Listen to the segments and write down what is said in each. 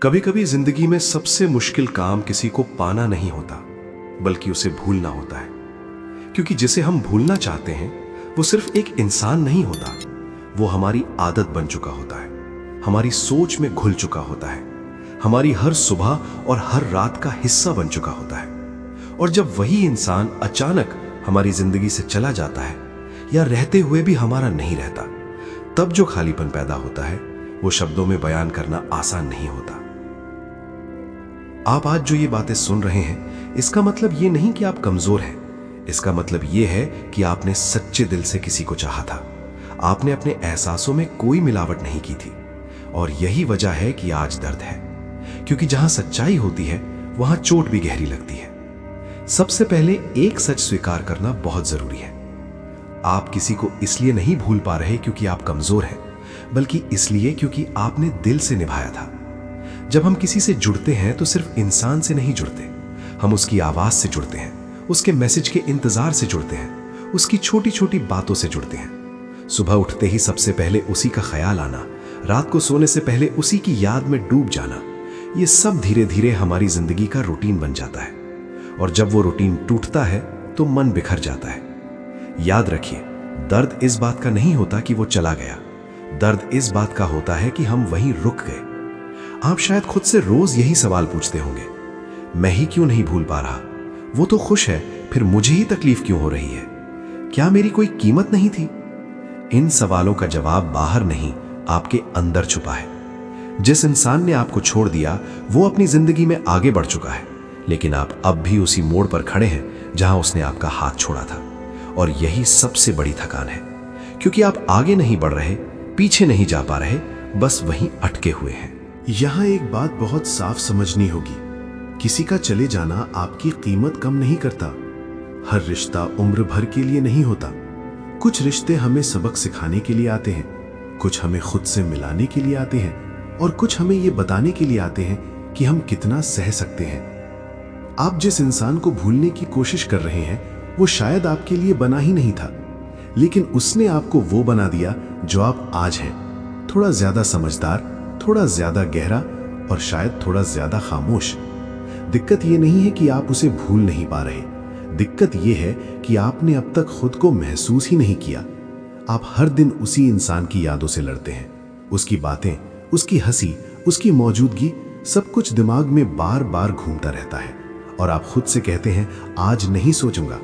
कभी कभी जिंदगी में सबसे मुश्किल काम किसी को पाना नहीं होता, बल्कि उसे भूलना होता है। क्योंकि जिसे हम भूलना चाहते हैं वो सिर्फ एक इंसान नहीं होता, वो हमारी आदत बन चुका होता है, हमारी सोच में घुल चुका होता है, हमारी हर सुबह और हर रात का हिस्सा बन चुका होता है। और जब वही इंसान अचानक हमारी जिंदगी से चला जाता है या रहते हुए भी हमारा नहीं रहता, तब जो खालीपन पैदा होता है वो शब्दों में बयान करना आसान नहीं होता। आप आज जो ये बातें सुन रहे हैं, इसका मतलब ये नहीं कि आप कमजोर हैं। इसका मतलब ये है कि आपने सच्चे दिल से किसी को चाहा था। आपने अपने एहसासों में कोई मिलावट नहीं की थी। और यही वजह है कि आज दर्द है, क्योंकि जहां सच्चाई होती है वहां चोट भी गहरी लगती है। सबसे पहले एक सच स्वीकार करना बहुत जरूरी है। आप किसी को इसलिए नहीं भूल पा रहे क्योंकि आप कमजोर हैं, बल्कि इसलिए क्योंकि आपने दिल से निभाया था। जब हम किसी से जुड़ते हैं तो सिर्फ इंसान से नहीं जुड़ते, हम उसकी आवाज से जुड़ते हैं, उसके मैसेज के इंतजार से जुड़ते हैं, उसकी छोटी छोटी बातों से जुड़ते हैं। सुबह उठते ही सबसे पहले उसी का ख्याल आना, रात को सोने से पहले उसी की याद में डूब जाना, ये सब धीरे धीरे हमारी जिंदगी का रूटीन बन जाता है। और जब वो रूटीन टूटता है तो मन बिखर जाता है। याद रखिए, दर्द इस बात का नहीं होता कि वो चला गया, दर्द इस बात का होता है कि हम वहीं रुक गए। आप शायद खुद से रोज यही सवाल पूछते होंगे, मैं ही क्यों नहीं भूल पा रहा? वो तो खुश है, फिर मुझे ही तकलीफ क्यों हो रही है? क्या मेरी कोई कीमत नहीं थी? इन सवालों का जवाब बाहर नहीं, आपके अंदर छुपा है। जिस इंसान ने आपको छोड़ दिया वो अपनी जिंदगी में आगे बढ़ चुका है, लेकिन आप अब भी उसी मोड़ पर खड़े हैं जहां उसने आपका हाथ छोड़ा था। और यही सबसे बड़ी थकान है, क्योंकि आप आगे नहीं बढ़ रहे, पीछे नहीं जा पा रहे, बस वहीं अटके हुए हैं। यहां एक बात बहुत साफ समझनी होगी, किसी का चले जाना आपकी कीमत कम नहीं करता। हर रिश्ता उम्र भर के लिए नहीं होता। कुछ रिश्ते हमें सबक सिखाने के लिए आते हैं, कुछ हमें खुद से मिलाने के लिए आते हैं, और कुछ हमें ये बताने के लिए आते हैं कि हम कितना सह सकते हैं। आप जिस इंसान को भूलने की कोशिश कर रहे हैं वो शायद आपके लिए बना ही नहीं था, लेकिन उसने आपको वो बना दिया जो आप आज हैं। थोड़ा ज्यादा समझदार, थोड़ा ज्यादा गहरा, और शायद थोड़ा ज्यादा खामोश। दिक्कत ये नहीं है कि आप उसे भूल नहीं पा रहे, दिक्कत ये है कि आपने अब तक खुद को महसूस ही नहीं किया। आप हर दिन उसी इंसान की यादों से लड़ते हैं। उसकी बातें, उसकी हंसी, उसकी मौजूदगी, सब कुछ दिमाग में बार बार घूमता रहता है। और आप खुद से कहते हैं आज नहीं सोचूंगा,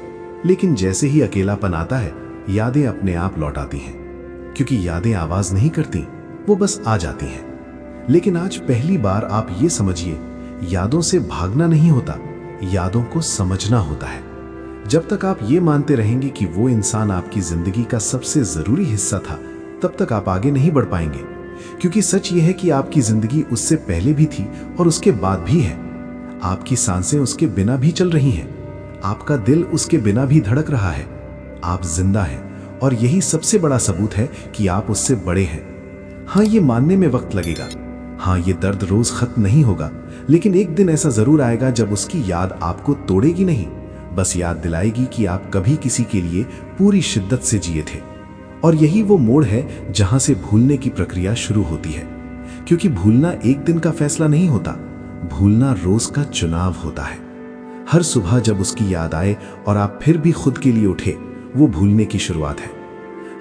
लेकिन जैसे ही अकेलापन आता है यादें अपने आप लौट आती हैं। क्योंकि यादें आवाज नहीं करती, वो बस आ जाती हैं। लेकिन आज पहली बार आप ये समझिए, यादों से भागना नहीं होता, यादों को समझना होता है। जब तक आप ये मानते रहेंगे कि वो इंसान आपकी जिंदगी का सबसे जरूरी हिस्सा था, तब तक आप आगे नहीं बढ़ पाएंगे। क्योंकि सच ये है कि आपकी जिंदगी उससे पहले भी थी और उसके बाद भी है। आपकी सांसें उसके बिना भी चल रही हैं, आपका दिल उसके बिना भी धड़क रहा है। आप जिंदा हैं, और यही सबसे बड़ा सबूत है कि आप उससे बड़े हैं। हाँ, ये मानने में वक्त लगेगा, हाँ ये दर्द रोज खत्म नहीं होगा, लेकिन एक दिन ऐसा जरूर आएगा जब उसकी याद आपको तोड़ेगी नहीं, बस याद दिलाएगी कि आप कभी किसी के लिए पूरी शिद्दत से जिए थे। और यही वो मोड़ है जहां से भूलने की प्रक्रिया शुरू होती है। क्योंकि भूलना एक दिन का फैसला नहीं होता, भूलना रोज का चुनाव होता है। हर सुबह जब उसकी याद आए और आप फिर भी खुद के लिए उठे, वो भूलने की शुरुआत है।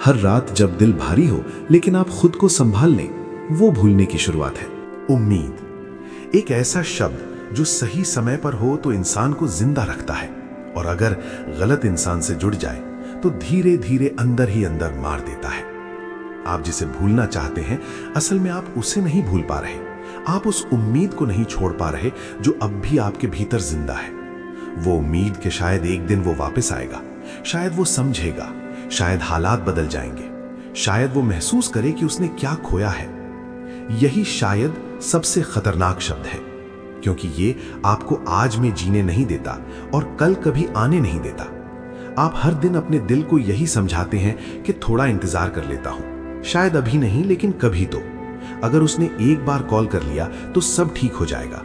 हर रात जब दिल भारी हो लेकिन आप खुद को संभाल लें, वो भूलने की शुरुआत है। उम्मीद एक ऐसा शब्द जो सही समय पर हो तो इंसान को जिंदा रखता है, और अगर गलत इंसान से जुड़ जाए तो धीरे धीरे अंदर ही अंदर मार देता है। आप जिसे भूलना चाहते हैं, असल में आप उसे नहीं भूल पा रहे, आप उस उम्मीद को नहीं छोड़ पा रहे जो अब भी आपके भीतर जिंदा है। वो उम्मीद कि शायद एक दिन वो वापस आएगा, शायद वो समझेगा, शायद हालात बदल जाएंगे, शायद वो महसूस करे कि उसने क्या खोया है। यही शायद सबसे खतरनाक शब्द है, क्योंकि ये आपको आज में जीने नहीं देता और कल कभी आने नहीं देता। आप हर दिन अपने दिल को यही समझाते हैं कि थोड़ा इंतजार कर लेता हूं, शायद अभी नहीं लेकिन कभी तो। अगर उसने एक बार कॉल कर लिया तो सब ठीक हो जाएगा।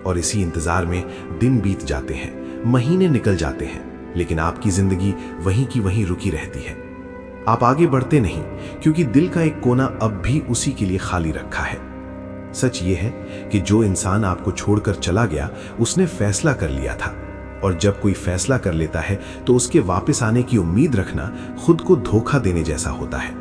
और इसी इंतजार में दिन बीत जाते हैं, महीने निकल जाते हैं, लेकिन आपकी जिंदगी वहीं की वहीं रुकी रहती है। आप आगे बढ़ते नहीं, क्योंकि दिल का एक कोना अब भी उसी के लिए खाली रखा है। सच ये है कि जो इंसान आपको छोड़कर चला गया उसने फैसला कर लिया था, और जब कोई फैसला कर लेता है तो उसके वापस आने की उम्मीद रखना खुद को धोखा देने जैसा होता है।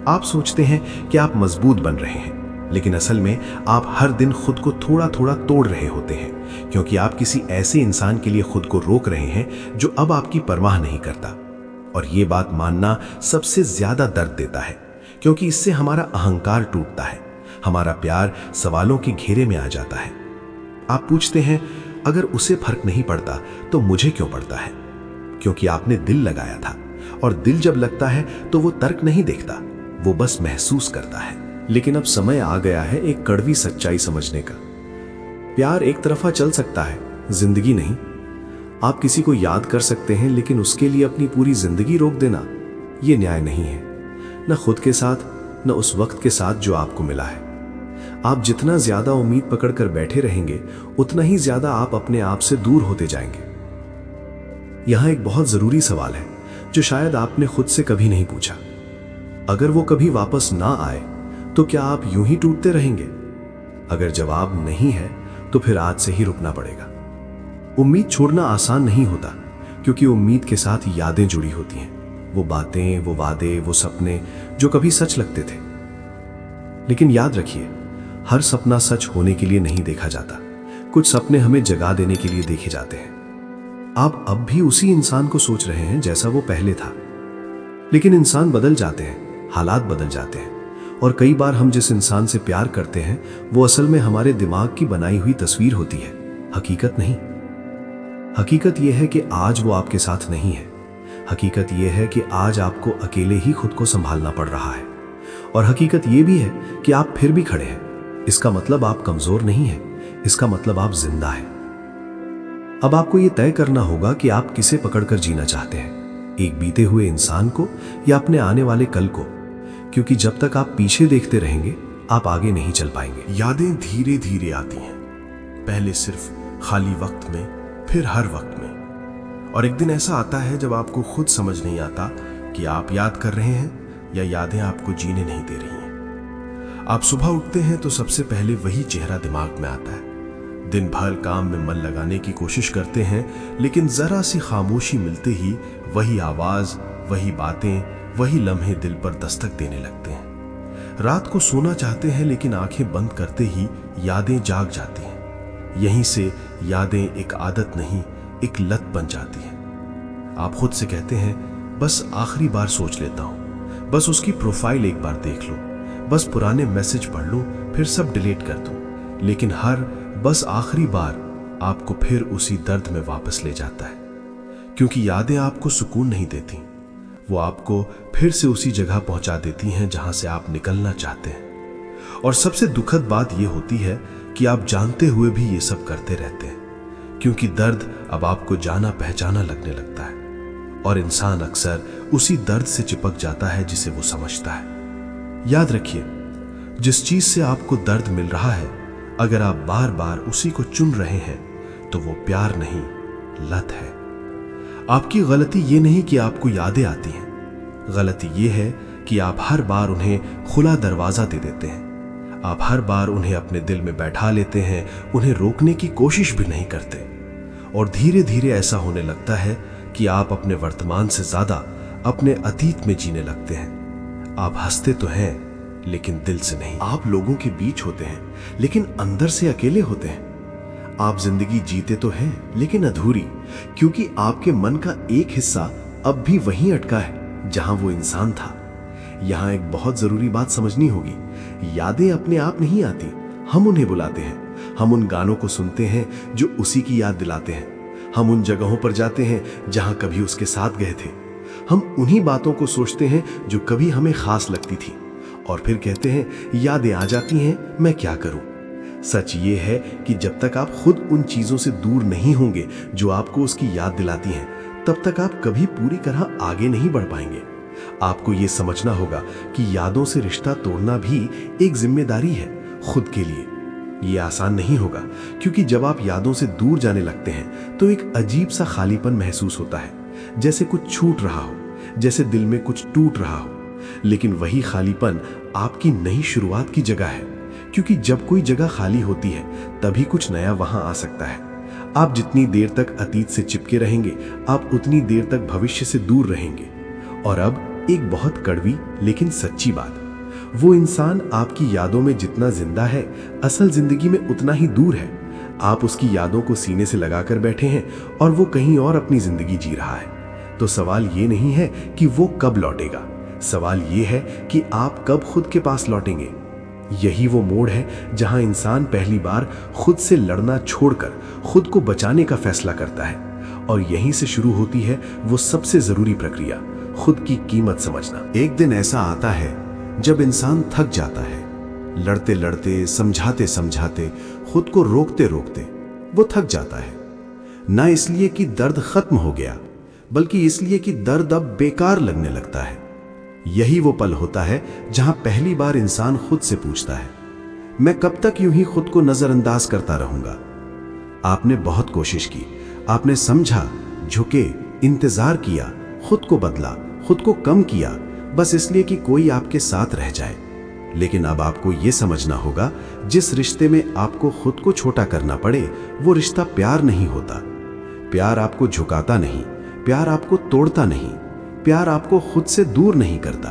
आप सोचते हैं कि आप मजबूत बन रहे हैं, लेकिन असल में आप हर दिन खुद को थोड़ा थोड़ा तोड़ रहे होते हैं, क्योंकि आप किसी ऐसे इंसान के लिए खुद को रोक रहे हैं जो अब आपकी परवाह नहीं करता। और ये बात मानना सबसे ज्यादा दर्द देता है, क्योंकि इससे हमारा अहंकार टूटता है, हमारा प्यार सवालों के घेरे में आ जाता है। आप पूछते हैं, अगर उसे फर्क नहीं पड़ता तो मुझे क्यों पड़ता है? क्योंकि आपने दिल लगाया था, और दिल जब लगता है तो वो तर्क नहीं देखता, वो बस महसूस करता है। लेकिन अब समय आ गया है एक कड़वी सच्चाई समझने का। प्यार एक तरफा चल सकता है, जिंदगी नहीं। आप किसी को याद कर सकते हैं, लेकिन उसके लिए अपनी पूरी जिंदगी रोक देना ये न्याय नहीं है, न खुद के साथ न उस वक्त के साथ जो आपको मिला है। आप जितना ज्यादा उम्मीद पकड़कर बैठे रहेंगे उतना ही ज्यादा आप अपने आप से दूर होते जाएंगे। यहां एक बहुत जरूरी सवाल है जो शायद आपने खुद से कभी नहीं पूछा। अगर वो कभी वापस ना आए तो क्या आप यूं ही टूटते रहेंगे? अगर जवाब नहीं है तो फिर आज से ही रुकना पड़ेगा। उम्मीद छोड़ना आसान नहीं होता, क्योंकि उम्मीद के साथ यादें जुड़ी होती हैं, वो बातें, वो वादे, वो सपने जो कभी सच लगते थे। लेकिन याद रखिए, हर सपना सच होने के लिए नहीं देखा जाता, कुछ सपने हमें जगा देने के लिए देखे जाते हैं। आप अब भी उसी इंसान को सोच रहे हैं जैसा वो पहले था, लेकिन इंसान बदल जाते हैं, हालात बदल जाते हैं, और कई बार हम जिस इंसान से प्यार करते हैं वो असल में हमारे दिमाग की बनाई हुई तस्वीर होती है, हकीकत नहीं। हकीकत यह है कि आज वो आपके साथ नहीं है। हकीकत यह है कि आज आपको अकेले ही खुद को संभालना पड़ रहा है, और हकीकत यह भी है कि आप फिर भी खड़े हैं। इसका मतलब आप कमजोर नहीं हैं, इसका मतलब आप जिंदा हैं। अब आपको यह तय करना होगा कि आप किसे पकड़कर जीना चाहते हैं, एक बीते हुए इंसान को या अपने आने वाले कल को, क्योंकि जब तक आप पीछे देखते रहेंगे आप आगे नहीं चल पाएंगे। यादें धीरे धीरे आती हैं, पहले सिर्फ खाली वक्त में, फिर हर वक्त में, और एक दिन ऐसा आता है जब आपको खुद समझ नहीं आता कि आप याद कर रहे हैं या यादें आपको जीने नहीं दे रही हैं। आप सुबह उठते हैं तो सबसे पहले वही चेहरा दिमाग में आता है। दिन भर काम में मन लगाने की कोशिश करते हैं, लेकिन जरा सी खामोशी मिलते ही वही आवाज, वही बातें, वही लम्हे दिल पर दस्तक देने लगते हैं। रात को सोना चाहते हैं, लेकिन आंखें बंद करते ही यादें जाग जाती हैं। यहीं से यादें एक आदत नहीं, एक लत बन जाती हैं। आप खुद से कहते हैं, बस आखिरी बार सोच लेता हूं, बस उसकी प्रोफाइल एक बार देख लूं, बस पुराने मैसेज पढ़ लूं, फिर सब डिलीट कर दूं। लेकिन हर बस आखिरी बार आपको फिर उसी दर्द में वापस ले जाता है, क्योंकि यादें आपको सुकून नहीं देती, वो आपको फिर से उसी जगह पहुंचा देती हैं जहां से आप निकलना चाहते हैं। और सबसे दुखद बात यह होती है कि आप जानते हुए भी ये सब करते रहते हैं, क्योंकि दर्द अब आपको जाना पहचाना लगने लगता है, और इंसान अक्सर उसी दर्द से चिपक जाता है जिसे वो समझता है। याद रखिए, जिस चीज से आपको दर्द मिल रहा है, अगर आप बार बार उसी को चुन रहे हैं तो वो प्यार नहीं, लत है। आपकी गलती ये नहीं कि आपको यादें आती हैं, गलती ये है कि आप हर बार उन्हें खुला दरवाजा दे देते हैं। आप हर बार उन्हें अपने दिल में बैठा लेते हैं, उन्हें रोकने की कोशिश भी नहीं करते, और धीरे धीरे ऐसा होने लगता है कि आप अपने वर्तमान से ज्यादा अपने अतीत में जीने लगते हैं। आप हंसते तो हैं, लेकिन दिल से नहीं। आप लोगों के बीच होते हैं, लेकिन अंदर से अकेले होते हैं। आप जिंदगी जीते तो हैं, लेकिन अधूरी, क्योंकि आपके मन का एक हिस्सा अब भी वहीं अटका है जहां वो इंसान था। यहां एक बहुत जरूरी बात समझनी होगी, यादें अपने आप नहीं आती, हम उन्हें बुलाते हैं। हम उन गानों को सुनते हैं जो उसी की याद दिलाते हैं, हम उन जगहों पर जाते हैं जहां कभी उसके साथ गए थे, हम उन्हीं बातों को सोचते हैं जो कभी हमें खास लगती थी, और फिर कहते हैं यादें आ जाती हैं, मैं क्या करूं। सच ये है कि जब तक आप खुद उन चीजों से दूर नहीं होंगे जो आपको उसकी याद दिलाती हैं, तब तक आप कभी पूरी तरह आगे नहीं बढ़ पाएंगे। आपको ये समझना होगा कि यादों से रिश्ता तोड़ना भी एक जिम्मेदारी है खुद के लिए। ये आसान नहीं होगा, क्योंकि जब आप यादों से दूर जाने लगते हैं तो एक अजीब सा खालीपन महसूस होता है, जैसे कुछ छूट रहा हो, जैसे दिल में कुछ टूट रहा हो। लेकिन वही खालीपन आपकी नई शुरुआत की जगह है, क्योंकि जब कोई जगह खाली होती है तभी कुछ नया वहां आ सकता है। आप जितनी देर तक अतीत से चिपके रहेंगे, आप उतनी देर तक भविष्य से दूर रहेंगे। और अब एक बहुत कड़वी लेकिन सच्ची बात, वो इंसान आपकी यादों में जितना जिंदा है, असल जिंदगी में उतना ही दूर है। आप उसकी यादों को सीने से लगाकर बैठे हैं और वो कहीं और अपनी जिंदगी जी रहा है। तो सवाल ये नहीं है कि वो कब लौटेगा, सवाल ये है कि आप कब खुद के पास लौटेंगे। यही वो मोड़ है जहां इंसान पहली बार खुद से लड़ना छोड़कर खुद को बचाने का फैसला करता है। और यहीं से शुरू होती है वो सबसे जरूरी प्रक्रिया, खुद की कीमत समझना। एक दिन ऐसा आता है जब इंसान थक जाता है, लड़ते लड़ते, समझाते समझाते, खुद को रोकते रोकते वो थक जाता है। ना इसलिए कि दर्द खत्म हो गया, बल्कि इसलिए कि दर्द अब बेकार लगने लगता है। यही वो पल होता है जहां पहली बार इंसान खुद से पूछता है, मैं कब तक यूं ही खुद को नजरअंदाज करता रहूंगा। आपने बहुत कोशिश की, आपने समझा, झुके, इंतजार किया, खुद को बदला, खुद को कम किया, बस इसलिए कि कोई आपके साथ रह जाए। लेकिन अब आपको यह समझना होगा, जिस रिश्ते में आपको खुद को छोटा करना पड़े वो रिश्ता प्यार नहीं होता। प्यार आपको झुकाता नहीं, प्यार आपको तोड़ता नहीं, प्यार आपको खुद से दूर नहीं करता।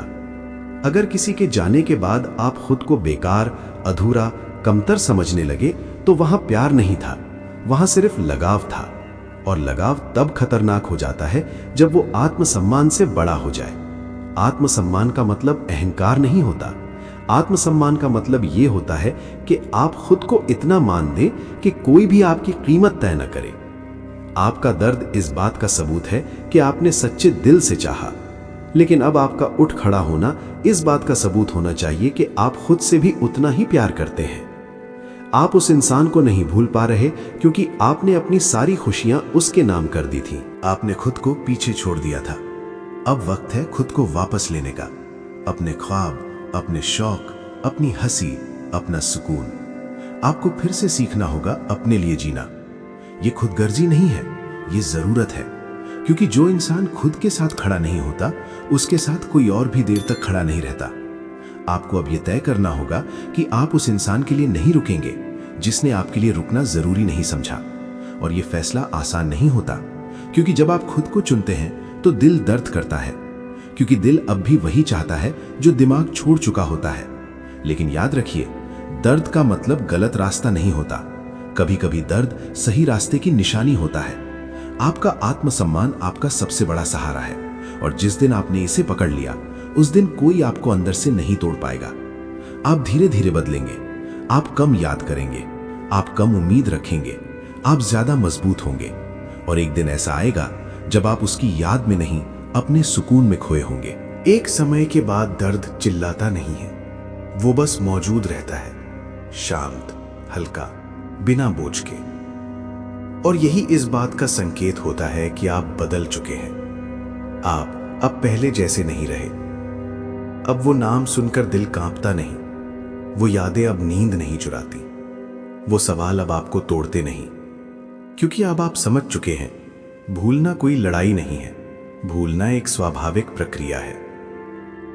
अगर किसी के जाने के बाद आप खुद को बेकार, अधूरा, कमतर समझने लगे तो वहां प्यार नहीं था, वहां सिर्फ लगाव था। और लगाव तब खतरनाक हो जाता है जब वो आत्मसम्मान से बड़ा हो जाए। आत्मसम्मान का मतलब अहंकार नहीं होता। आत्मसम्मान का मतलब ये होता है कि आप खुद को इतना मान दें कि कोई भी आपकी कीमत तय न करे। आपका दर्द इस बात का सबूत है कि आपने सच्चे दिल से चाहा। लेकिन अब आपका उठ खड़ा होना इस बात का सबूत होना चाहिए कि आप खुद से भी उतना ही प्यार करते हैं। आप उस इंसान को नहीं भूल पा रहे क्योंकि आपने अपनी सारी खुशियां उसके नाम कर दी थी। आपने खुद को पीछे छोड़ दिया था। अब वक्त है खुद को वापस लेने का। अपने ख्वाब, अपने शौक, अपनी हंसी, अपना सुकून। आपको फिर से सीखना होगा अपने लिए जीना। ये खुदगर्जी नहीं है, ये जरूरत है। क्योंकि जो इंसान खुद के साथ खड़ा नहीं होता, उसके साथ कोई और भी देर तक खड़ा नहीं रहता। आपको अब यह तय करना होगा कि आप उस इंसान के लिए नहीं रुकेंगे जिसने आपके लिए रुकना जरूरी नहीं समझा। और यह फैसला आसान नहीं होता, क्योंकि जब आप खुद को चुनते हैं तो दिल दर्द करता है, क्योंकि दिल अब भी वही चाहता है जो दिमाग छोड़ चुका होता है। लेकिन याद रखिए, दर्द का मतलब गलत रास्ता नहीं होता। कभी कभी दर्द सही रास्ते की निशानी होता है। आपका आत्मसम्मान आपका सबसे बड़ा सहारा है, और जिस दिन आपने इसे पकड़ लिया, उस दिन कोई आपको अंदर से नहीं तोड़ पाएगा। आप धीरे धीरे बदलेंगे, आप कम याद करेंगे, आप कम उम्मीद रखेंगे, आप ज्यादा मजबूत होंगे। और एक दिन ऐसा आएगा जब आप उसकी याद में नहीं, अपने सुकून में खोए होंगे। एक समय के बाद दर्द चिल्लाता नहीं है, वो बस मौजूद रहता है, शांत, हल्का, बिना बोझ के। और यही इस बात का संकेत होता है कि आप बदल चुके हैं। आप अब पहले जैसे नहीं रहे। अब वो नाम सुनकर दिल कांपता नहीं, वो यादें अब नींद नहीं चुराती, वो सवाल अब आपको तोड़ते नहीं। क्योंकि अब आप समझ चुके हैं, भूलना कोई लड़ाई नहीं है, भूलना एक स्वाभाविक प्रक्रिया है।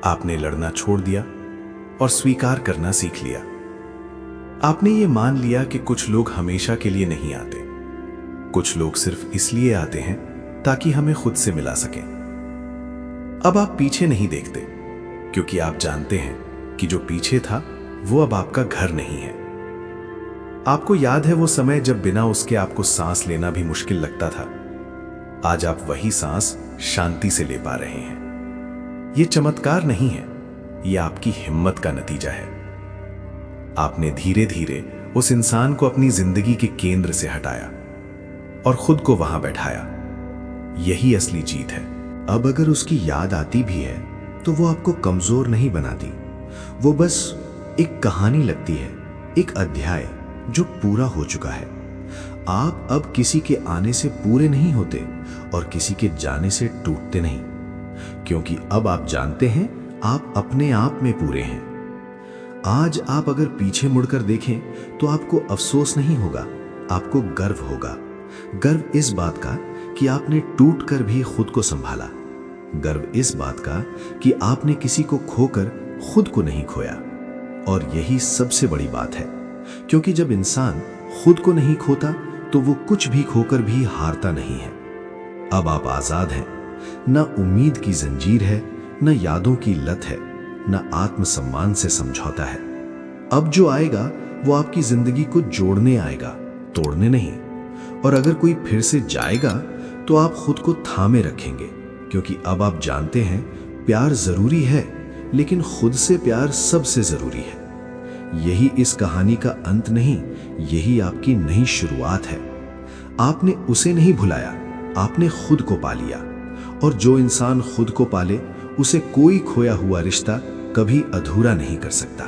आपने लड़ना छोड़ दिया और स्वीकार करना सीख लिया। आपने ये मान लिया कि कुछ लोग हमेशा के लिए नहीं आते, कुछ लोग सिर्फ इसलिए आते हैं ताकि हमें खुद से मिला सकें। अब आप पीछे नहीं देखते, क्योंकि आप जानते हैं कि जो पीछे था वो अब आपका घर नहीं है। आपको याद है वो समय जब बिना उसके आपको सांस लेना भी मुश्किल लगता था। आज आप वही सांस शांति से ले पा रहे हैं। ये चमत्कार नहीं है, ये आपकी हिम्मत का नतीजा है। आपने धीरे धीरे उस इंसान को अपनी जिंदगी के केंद्र से हटाया और खुद को वहां बैठाया। यही असली जीत है। अब अगर उसकी याद आती भी है तो वो आपको कमजोर नहीं बनाती, वो बस एक कहानी लगती है, एक अध्याय जो पूरा हो चुका है। आप अब किसी के आने से पूरे नहीं होते और किसी के जाने से टूटते नहीं, क्योंकि अब आप जानते हैं आप अपने आप में पूरे हैं। आज आप अगर पीछे मुड़कर देखें तो आपको अफसोस नहीं होगा, आपको गर्व होगा। गर्व इस बात का कि आपने टूट कर भी खुद को संभाला, गर्व इस बात का कि आपने किसी को खोकर खुद को नहीं खोया। और यही सबसे बड़ी बात है, क्योंकि जब इंसान खुद को नहीं खोता तो वो कुछ भी खोकर भी हारता नहीं है। अब आप आजाद हैं। न उम्मीद की जंजीर है, न यादों की लत है, न आत्मसम्मान से समझौता है। अब जो आएगा वो आपकी जिंदगी को जोड़ने आएगा, तोड़ने नहीं। और अगर कोई फिर से जाएगा तो आप खुद को थामे रखेंगे, क्योंकि अब आप जानते हैं प्यार जरूरी है, लेकिन खुद से प्यार सबसे जरूरी है। यही इस कहानी का अंत नहीं, यही आपकी नई शुरुआत है। आपने उसे नहीं भुलाया, आपने खुद को पा लिया। और जो इंसान खुद को पाले, उसे कोई खोया हुआ रिश्ता कभी अधूरा नहीं कर सकता।